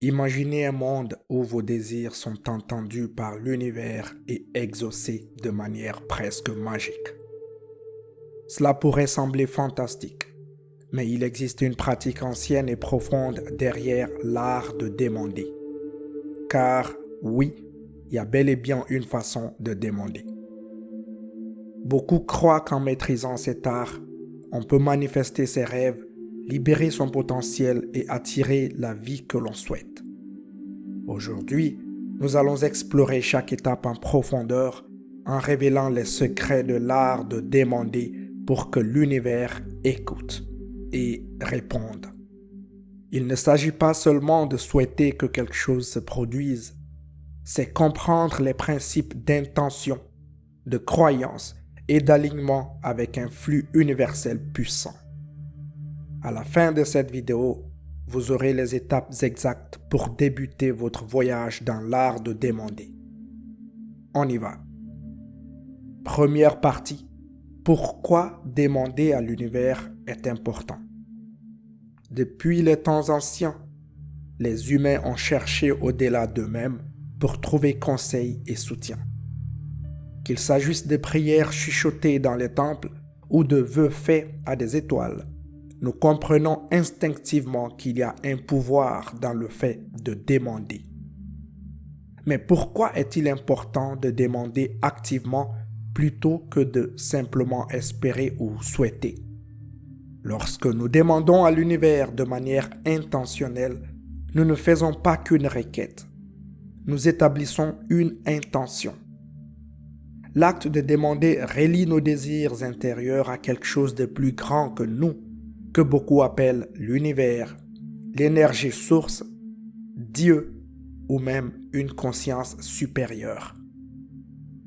Imaginez un monde où vos désirs sont entendus par l'univers et exaucés de manière presque magique. Cela pourrait sembler fantastique, mais il existe une pratique ancienne et profonde derrière l'art de demander. Car oui, il y a bel et bien une façon de demander. Beaucoup croient qu'en maîtrisant cet art, on peut manifester ses rêves, libérer son potentiel et attirer la vie que l'on souhaite. Aujourd'hui, nous allons explorer chaque étape en profondeur en révélant les secrets de l'art de demander pour que l'univers écoute et réponde. Il ne s'agit pas seulement de souhaiter que quelque chose se produise, c'est comprendre les principes d'intention, de croyance et d'alignement avec un flux universel puissant. À la fin de cette vidéo, vous aurez les étapes exactes pour débuter votre voyage dans l'art de demander. On y va. Première partie. Pourquoi demander à l'univers est important? Depuis les temps anciens, les humains ont cherché au-delà d'eux-mêmes pour trouver conseil et soutien. Qu'il s'agisse de prières chuchotées dans les temples ou de vœux faits à des étoiles, nous comprenons instinctivement qu'il y a un pouvoir dans le fait de demander. Mais pourquoi est-il important de demander activement plutôt que de simplement espérer ou souhaiter? Lorsque nous demandons à l'univers de manière intentionnelle, nous ne faisons pas qu'une requête. Nous établissons une intention. L'acte de demander relie nos désirs intérieurs à quelque chose de plus grand que nous, que beaucoup appellent l'univers, l'énergie source, Dieu ou même une conscience supérieure.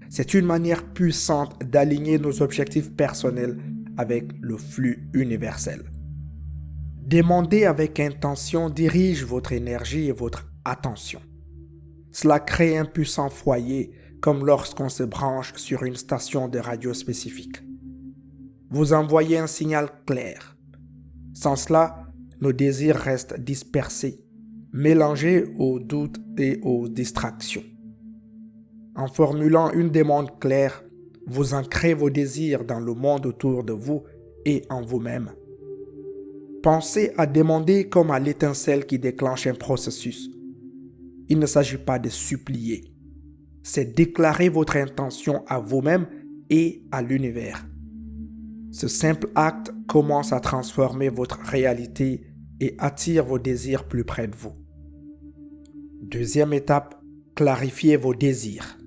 C'est une manière puissante d'aligner nos objectifs personnels avec le flux universel. Demander avec intention dirige votre énergie et votre attention. Cela crée un puissant foyer comme lorsqu'on se branche sur une station de radio spécifique. Vous envoyez un signal clair. Sans cela, nos désirs restent dispersés, mélangés aux doutes et aux distractions. En formulant une demande claire, vous ancrez vos désirs dans le monde autour de vous et en vous-même. Pensez à demander comme à l'étincelle qui déclenche un processus. Il ne s'agit pas de supplier, c'est déclarer votre intention à vous-même et à l'univers. Ce simple acte commence à transformer votre réalité et attire vos désirs plus près de vous. Deuxième étape, clarifiez vos désirs.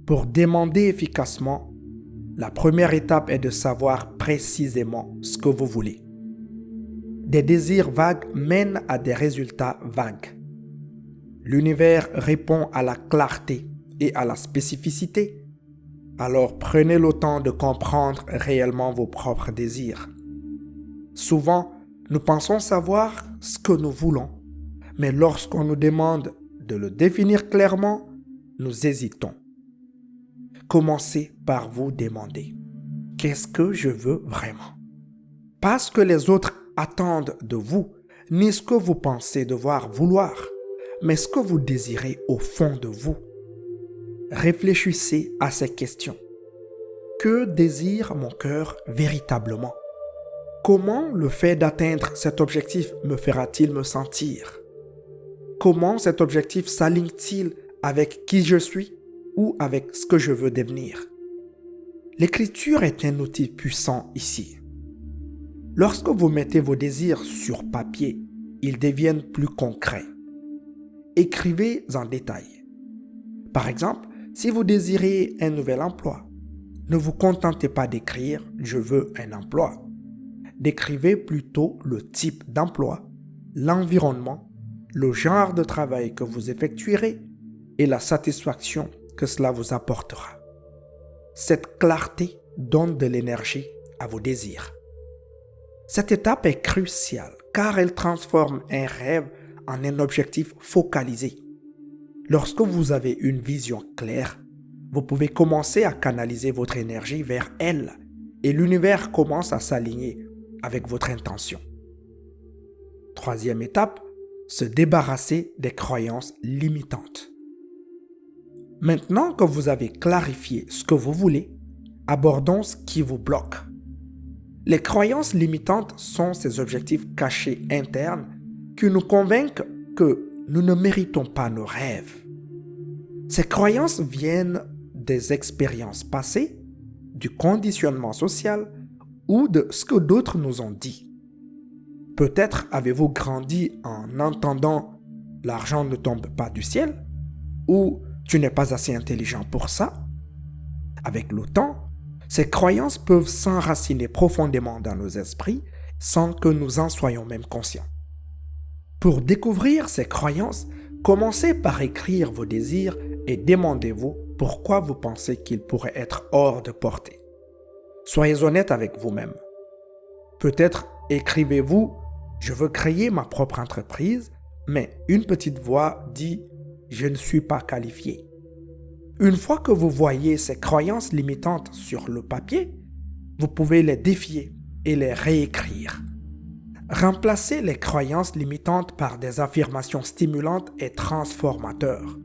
Pour demander efficacement, la première étape est de savoir précisément ce que vous voulez. Des désirs vagues mènent à des résultats vagues. L'univers répond à la clarté et à la spécificité. Alors prenez le temps de comprendre réellement vos propres désirs. Souvent, nous pensons savoir ce que nous voulons, mais lorsqu'on nous demande de le définir clairement, nous hésitons. Commencez par vous demander « Qu'est-ce que je veux vraiment ?» Pas ce que les autres attendent de vous, ni ce que vous pensez devoir vouloir, mais ce que vous désirez au fond de vous. Réfléchissez à ces questions. Que désire mon cœur véritablement? Comment le fait d'atteindre cet objectif me fera-t-il me sentir? Comment cet objectif s'aligne-t-il avec qui je suis ou avec ce que je veux devenir? L'écriture est un outil puissant ici. Lorsque vous mettez vos désirs sur papier, ils deviennent plus concrets. Écrivez en détail. Par exemple, si vous désirez un nouvel emploi, ne vous contentez pas d'écrire « je veux un emploi ». Décrivez plutôt le type d'emploi, l'environnement, le genre de travail que vous effectuerez et la satisfaction que cela vous apportera. Cette clarté donne de l'énergie à vos désirs. Cette étape est cruciale car elle transforme un rêve en un objectif focalisé. Lorsque vous avez une vision claire, vous pouvez commencer à canaliser votre énergie vers elle et l'univers commence à s'aligner avec votre intention. Troisième étape, Se débarrasser des croyances limitantes. Maintenant que vous avez clarifié ce que vous voulez, abordons ce qui vous bloque. Les croyances limitantes sont ces objectifs cachés internes qui nous convainquent que nous ne méritons pas nos rêves. Ces croyances viennent des expériences passées, du conditionnement social ou de ce que d'autres nous ont dit. Peut-être avez-vous grandi en entendant « l'argent ne tombe pas du ciel » ou « tu n'es pas assez intelligent pour ça ». Avec le temps, ces croyances peuvent s'enraciner profondément dans nos esprits sans que nous en soyons même conscients. Pour découvrir ces croyances, commencez par écrire vos désirs et demandez-vous pourquoi vous pensez qu'ils pourraient être hors de portée. Soyez honnête avec vous-même. Peut-être écrivez-vous « Je veux créer ma propre entreprise », mais une petite voix dit « Je ne suis pas qualifié ». Une fois que vous voyez ces croyances limitantes sur le papier, vous pouvez les défier et les réécrire. Remplacez les croyances limitantes par des affirmations stimulantes et transformateurs.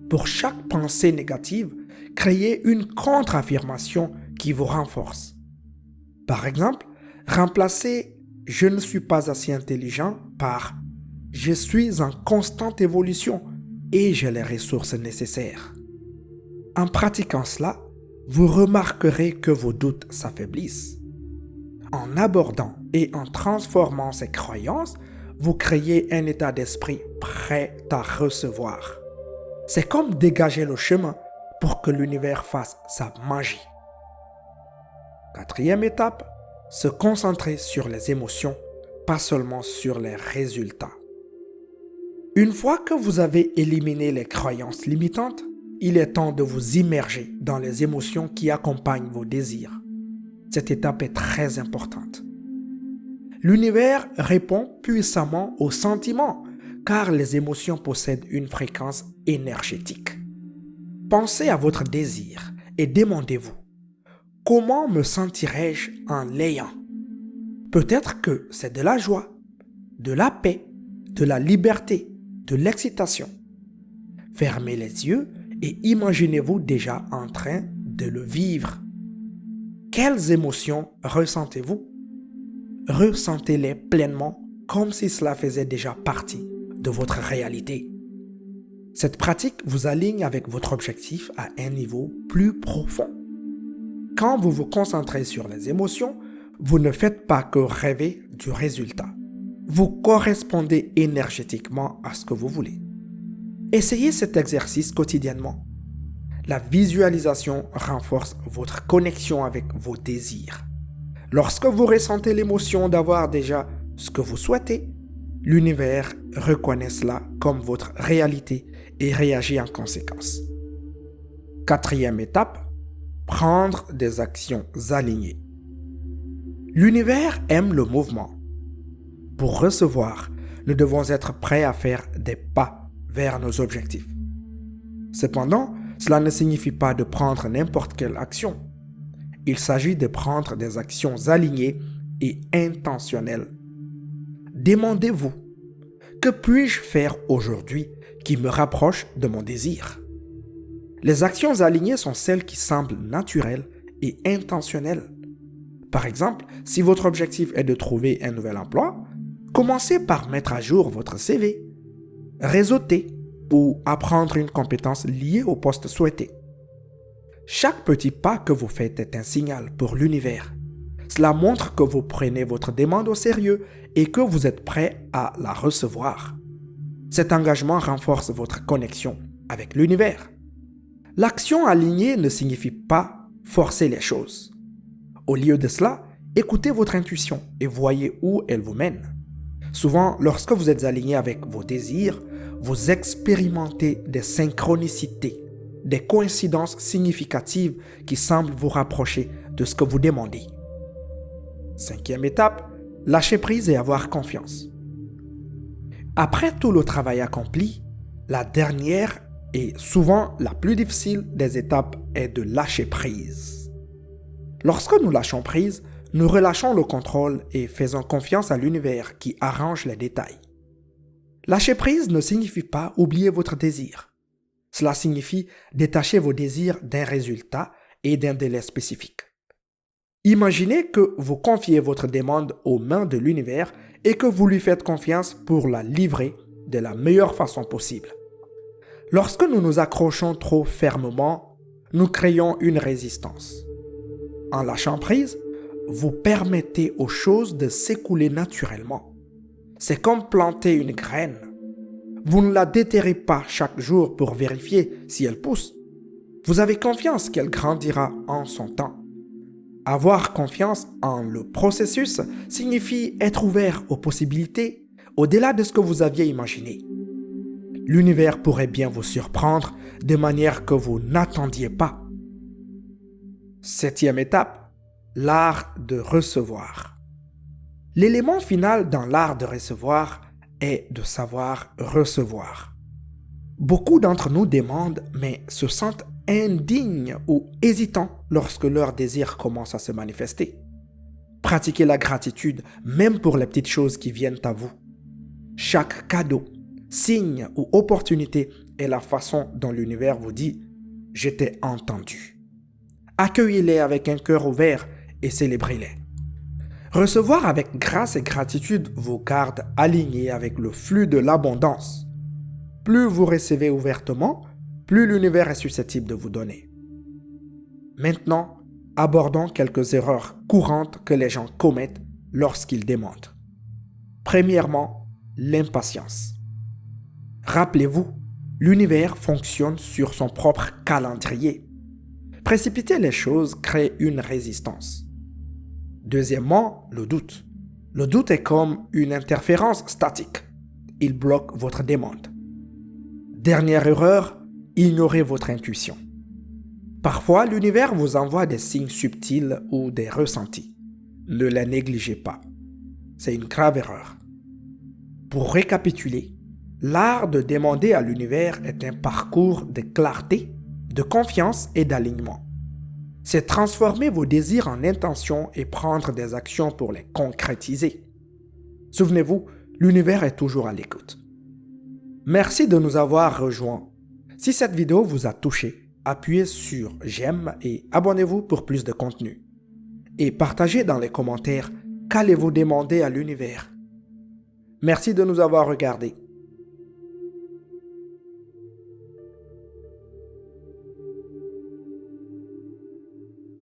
Pour chaque pensée négative, créez une contre-affirmation qui vous renforce. Par exemple, remplacez « Je ne suis pas assez intelligent » par « Je suis en constante évolution et j'ai les ressources nécessaires ». En pratiquant cela, vous remarquerez que vos doutes s'affaiblissent. En abordant et en transformant ces croyances, vous créez un état d'esprit prêt à recevoir. C'est comme dégager le chemin pour que l'univers fasse sa magie. Quatrième étape, se concentrer sur les émotions, pas seulement sur les résultats. Une fois que vous avez éliminé les croyances limitantes, il est temps de vous immerger dans les émotions qui accompagnent vos désirs. Cette étape est très importante. L'univers répond puissamment aux sentiments, car les émotions possèdent une fréquence énergétique. Pensez à votre désir et demandez-vous, comment me sentirais-je en l'ayant? Peut-être que c'est de la joie, de la paix, de la liberté, de l'excitation. Fermez les yeux et imaginez-vous déjà en train de le vivre. Quelles émotions ressentez-vous? Ressentez-les pleinement comme si cela faisait déjà partie de votre réalité. Cette pratique vous aligne avec votre objectif à un niveau plus profond. Quand vous vous concentrez sur les émotions, vous ne faites pas que rêver du résultat. Vous correspondez énergétiquement à ce que vous voulez. Essayez cet exercice quotidiennement. La visualisation renforce votre connexion avec vos désirs. Lorsque vous ressentez l'émotion d'avoir déjà ce que vous souhaitez, l'univers reconnaît cela comme votre réalité et réagit en conséquence. Quatrième étape, prendre des actions alignées. L'univers aime le mouvement. Pour recevoir, nous devons être prêts à faire des pas vers nos objectifs. Cependant, cela ne signifie pas de prendre n'importe quelle action. Il s'agit de prendre des actions alignées et intentionnelles. Demandez-vous, que puis-je faire aujourd'hui qui me rapproche de mon désir? Les actions alignées sont celles qui semblent naturelles et intentionnelles. Par exemple, si votre objectif est de trouver un nouvel emploi, commencez par mettre à jour votre CV, réseauter ou apprendre une compétence liée au poste souhaité. Chaque petit pas que vous faites est un signal pour l'univers. Cela montre que vous prenez votre demande au sérieux et que vous êtes prêt à la recevoir. Cet engagement renforce votre connexion avec l'univers. L'action alignée ne signifie pas forcer les choses. Au lieu de cela, écoutez votre intuition et voyez où elle vous mène. Souvent, lorsque vous êtes aligné avec vos désirs, vous expérimentez des synchronicités, des coïncidences significatives qui semblent vous rapprocher de ce que vous demandez. Cinquième étape, lâcher prise et avoir confiance. Après tout le travail accompli, la dernière et souvent la plus difficile des étapes est de lâcher prise. Lorsque nous lâchons prise, nous relâchons le contrôle et faisons confiance à l'univers qui arrange les détails. Lâcher prise ne signifie pas oublier votre désir. Cela signifie détacher vos désirs d'un résultat et d'un délai spécifique. Imaginez que vous confiez votre demande aux mains de l'univers et que vous lui faites confiance pour la livrer de la meilleure façon possible. Lorsque nous nous accrochons trop fermement, nous créons une résistance. En lâchant prise, vous permettez aux choses de s'écouler naturellement. C'est comme planter une graine. Vous ne la déterrez pas chaque jour pour vérifier si elle pousse. Vous avez confiance qu'elle grandira en son temps. Avoir confiance en le processus signifie être ouvert aux possibilités au-delà de ce que vous aviez imaginé. L'univers pourrait bien vous surprendre de manière que vous n'attendiez pas. 7e étape, l'art de recevoir. L'élément final dans l'art de recevoir est de savoir recevoir. Beaucoup d'entre nous demandent mais se sentent indignes ou hésitants lorsque leur désir commence à se manifester. Pratiquez la gratitude même pour les petites choses qui viennent à vous. Chaque cadeau, signe ou opportunité est la façon dont l'univers vous dit « Je t'ai entendu ». Accueillez-les avec un cœur ouvert et célébrez-les. Recevoir avec grâce et gratitude vous garde alignés avec le flux de l'abondance. Plus vous recevez ouvertement, plus l'univers est susceptible de vous donner. Maintenant, abordons quelques erreurs courantes que les gens commettent lorsqu'ils demandent. Premièrement, l'impatience. Rappelez-vous, l'univers fonctionne sur son propre calendrier. Précipiter les choses crée une résistance. Deuxièmement, le doute. Le doute est comme une interférence statique. Il bloque votre demande. Dernière erreur, ignorez votre intuition. Parfois, l'univers vous envoie des signes subtils ou des ressentis. Ne les négligez pas. C'est une grave erreur. Pour récapituler, l'art de demander à l'univers est un parcours de clarté, de confiance et d'alignement. C'est transformer vos désirs en intentions et prendre des actions pour les concrétiser. Souvenez-vous, l'univers est toujours à l'écoute. Merci de nous avoir rejoints. Si cette vidéo vous a touché, appuyez sur j'aime et abonnez-vous pour plus de contenu. Et partagez dans les commentaires qu'allez-vous demander à l'univers. Merci de nous avoir regardés.